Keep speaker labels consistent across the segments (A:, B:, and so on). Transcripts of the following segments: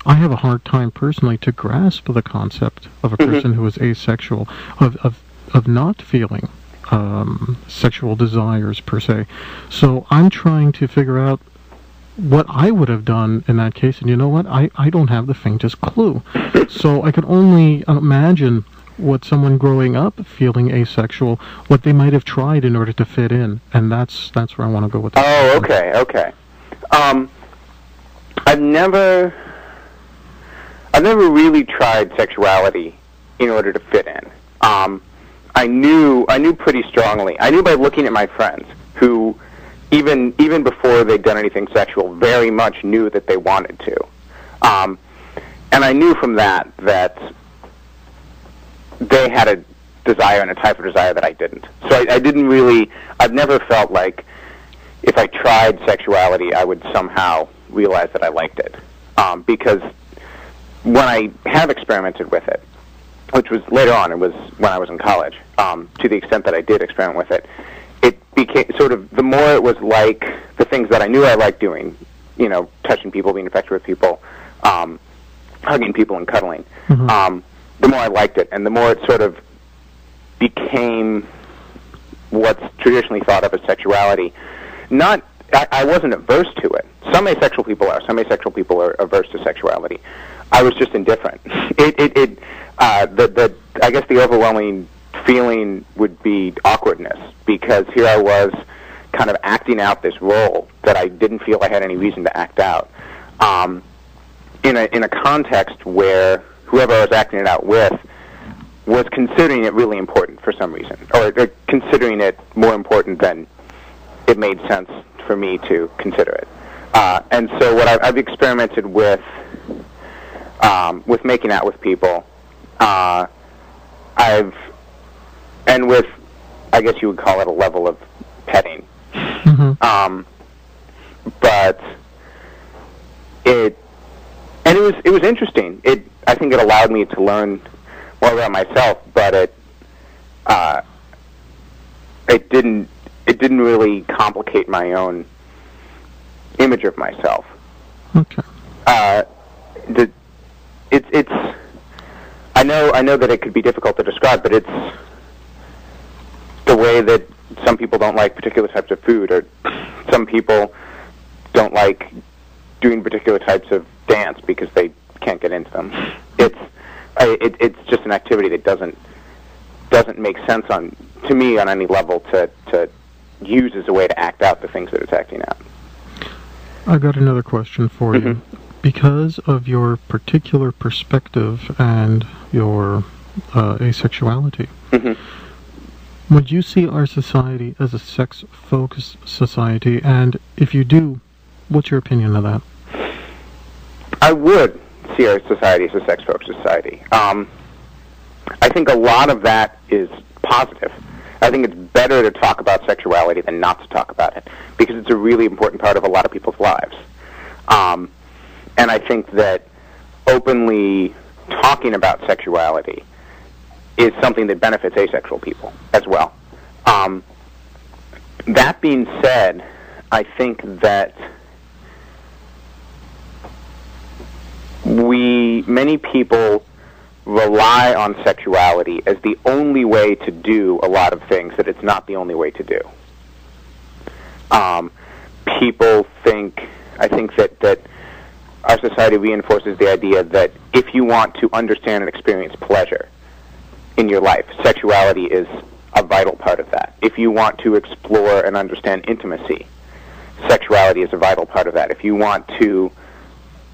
A: I have a hard time personally to grasp the concept of a person who is asexual, of not feeling sexual desires per se. So I'm trying to figure out what I would have done in that case, and you know what? I don't have the faintest clue. So I can only imagine what someone growing up feeling asexual, what they might have tried in order to fit in, and that's where I want to go with that.
B: Oh, okay. I've never really tried sexuality in order to fit in. I knew pretty strongly. I knew by looking at my friends who, even before they'd done anything sexual, very much knew that they wanted to. And I knew from that they had a desire and a type of desire that I didn't. So I've never felt like if I tried sexuality, I would somehow realize that I liked it. Because when I have experimented with it, which was later on, it was when I was in college, to the extent that I did experiment with it, it became sort of, the more it was like the things that I knew I liked doing, touching people, being affectionate with people, hugging people and cuddling, the more I liked it, and the more it sort of became what's traditionally thought of as sexuality. I wasn't averse to it. Some asexual people are. Some asexual people are averse to sexuality. I was just indifferent. I guess the overwhelming feeling would be awkwardness, because here I was kind of acting out this role that I didn't feel I had any reason to act out, in a context where whoever I was acting it out with was considering it really important for some reason, or considering it more important than it made sense for me to consider it. And so what I've experimented with making out with people, and with, I guess you would call it a level of petting. But it was interesting. I think it allowed me to learn more about myself, but it didn't really complicate my own image of myself.
A: Okay.
B: It's I know that it could be difficult to describe, but it's the way that some people don't like particular types of food, or some people don't like doing particular types of dance because they can't get into them. It's just an activity that doesn't make sense to me on any level to use as a way to act out the things that it's acting out.
A: I got another question for you. Because of your particular perspective and your asexuality, would you see our society as a sex-focused society? And if you do, what's your opinion of that?
B: I would see our society as a sex-focused society. I think a lot of that is positive. I think it's better to talk about sexuality than not to talk about it, because it's a really important part of a lot of people's lives. And I think that openly talking about sexuality is something that benefits asexual people as well. That being said, I think that many people rely on sexuality as the only way to do a lot of things that it's not the only way to do. I think that our society reinforces the idea that if you want to understand and experience pleasure in your life, sexuality is a vital part of that. If you want to explore and understand intimacy, sexuality is a vital part of that. If you want to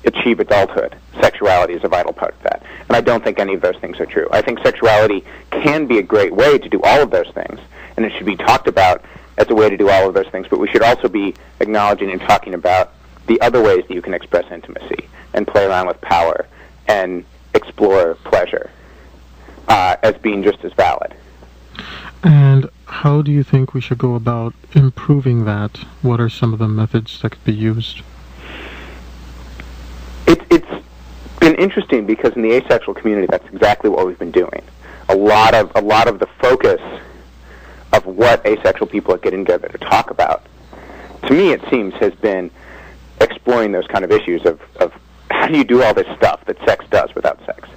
B: achieve adulthood, sexuality is a vital part of that. And I don't think any of those things are true. I think sexuality can be a great way to do all of those things, and it should be talked about as a way to do all of those things, but we should also be acknowledging and talking about the other ways that you can express intimacy and play around with power and explore pleasure as being just as valid.
A: And how do you think we should go about improving that? What are some of the methods that could be used?
B: It's been interesting because in the asexual community, that's exactly what we've been doing. A lot of the focus of what asexual people are getting together to talk about, to me it seems, has been exploring those kind of issues of how do you do all this stuff that sex does without sex?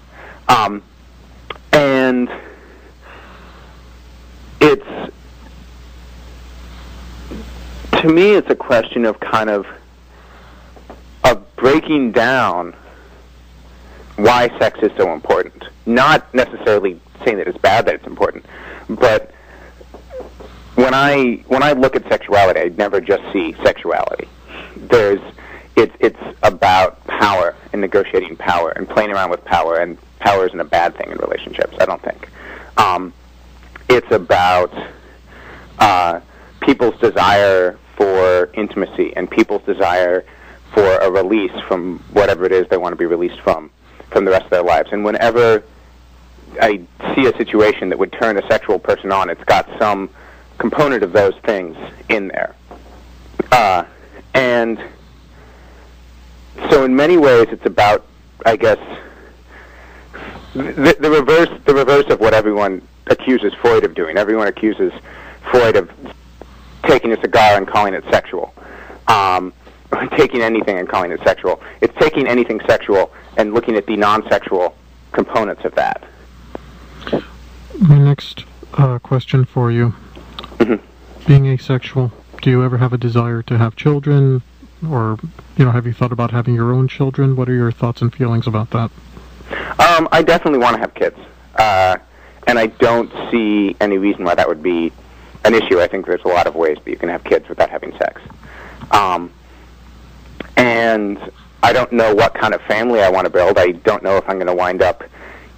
B: And it's, to me, it's a question of kind of breaking down why sex is so important. Not necessarily saying that it's bad that it's important, but when I look at sexuality, I never just see sexuality. It's about power and negotiating power and playing around with power, and power isn't a bad thing in relationships, I don't think. It's about people's desire for intimacy and people's desire for a release from whatever it is they want to be released from the rest of their lives. And whenever I see a situation that would turn a sexual person on, it's got some component of those things in there. And so in many ways it's about, I guess, the reverse of what everyone accuses Freud of doing. Everyone accuses Freud of taking a cigar and calling it sexual. Taking anything and calling it sexual. It's taking anything sexual and looking at the non-sexual components of that.
A: My next question for you. Mm-hmm. Being asexual, do you ever have a desire to have children? Or, have you thought about having your own children? What are your thoughts and feelings about that?
B: I definitely want to have kids. And I don't see any reason why that would be an issue. I think there's a lot of ways that you can have kids without having sex. And I don't know what kind of family I want to build. I don't know if I'm going to wind up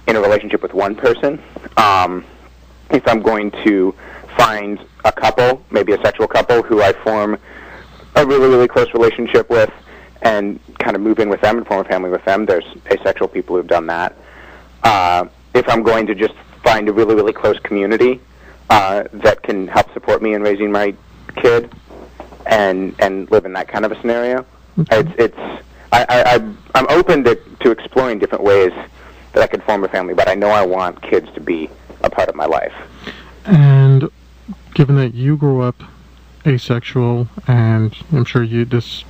B: in a relationship with one person. If I'm going to find a couple, maybe a sexual couple, who I form a really, really close relationship with and kind of move in with them and form a family with them. There's asexual people who've done that. If I'm going to just find a really, really close community that can help support me in raising my kid and live in that kind of a scenario, I'm open to exploring different ways that I could form a family, but I know I want kids to be a part of my life. And
A: given that you grew up asexual, and I'm sure this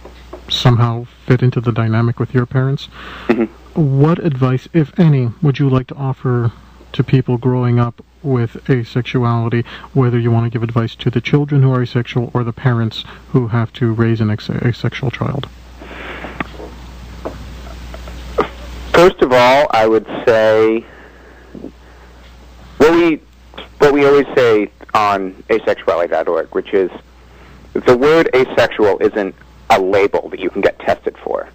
A: somehow fit into the dynamic with your parents, mm-hmm. What advice, if any, would you like to offer to people growing up with asexuality, whether you want to give advice to the children who are asexual or the parents who have to raise an asexual child?
B: First of all, I would say what we always say on asexuality.org, which is the word asexual isn't a label that you can get tested for.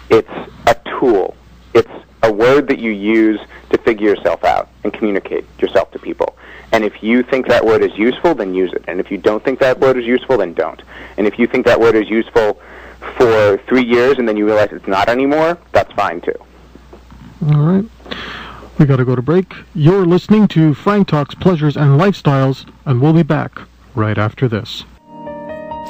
B: It's a tool. It's a word that you use to figure yourself out and communicate yourself to people. And if you think that word is useful, then use it. And if you don't think that word is useful, then don't. And if you think that word is useful for 3 years and then you realize it's not anymore, that's fine too.
A: All right. We got to go to break. You're listening to Frank Talks Pleasures and Lifestyles, and we'll be back right after this.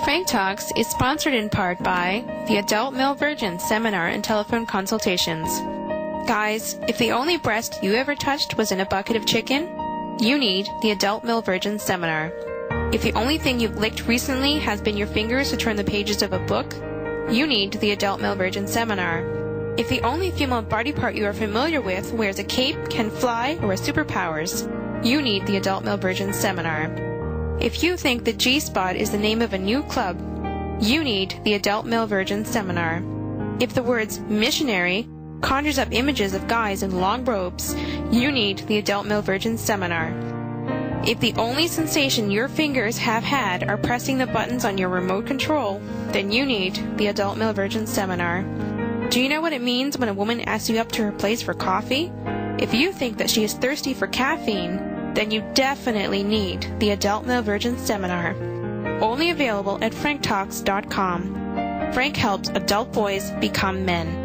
C: Frank Talks is sponsored in part by the Adult Male Virgin Seminar and Telephone Consultations. Guys, if the only breast you ever touched was in a bucket of chicken, you need the Adult Male Virgin Seminar. If the only thing you've licked recently has been your fingers to turn the pages of a book, you need the Adult Male Virgin Seminar. If the only female body part you are familiar with wears a cape, can fly, or has superpowers, you need the Adult Male Virgin Seminar. If you think the G-Spot is the name of a new club, you need the Adult Male Virgin Seminar. If the words missionary conjures up images of guys in long robes, you need the Adult Male Virgin Seminar. If the only sensation your fingers have had are pressing the buttons on your remote control, then you need the Adult Male Virgin Seminar. Do you know what it means when a woman asks you up to her place for coffee? If you think that she is thirsty for caffeine, then you definitely need the Adult Male Virgin Seminar. Only available at franktalks.com. Frank helps adult boys become men.